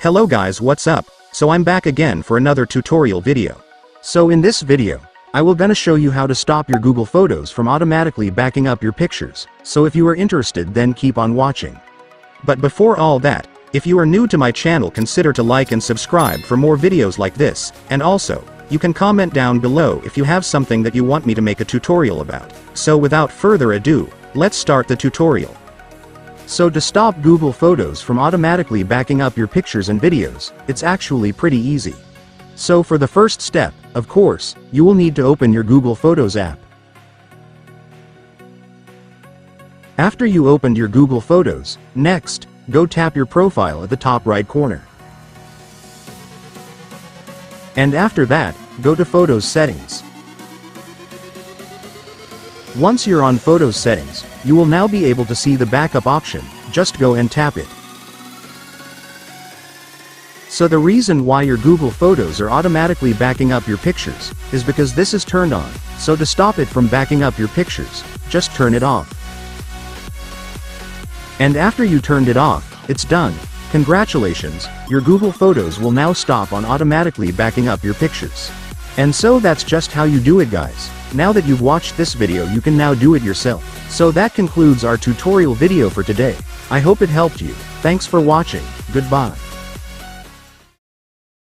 Hello guys, what's up? So I'm back again for another tutorial video. So in this video, I will gonna show you how to stop your Google Photos from automatically backing up your pictures. So if you are interested, then keep on watching. But before all that, if you are new to my channel, consider to like and subscribe for more videos like this, and also, you can comment down below if you have something that you want me to make a tutorial about. So without further ado, let's start the tutorial. So to stop Google Photos from automatically backing up your pictures and videos, it's actually pretty easy. So for the first step, of course, you will need to open your Google Photos app. After you opened your Google Photos, next, go tap your profile at the top right corner. And after that, go to Photos Settings. Once you're on Photos Settings, you will now be able to see the backup option. Just go and tap it. So the reason why your Google Photos are automatically backing up your pictures is because this is turned on. So to stop it from backing up your pictures, just turn it off. And after you turned it off, it's done. Congratulations, your Google Photos will now stop on automatically backing up your pictures. And so that's just how you do it, guys. Now that you've watched this video, you can now do it yourself. So that concludes our tutorial video for today. I hope it helped you. Thanks for watching. Goodbye.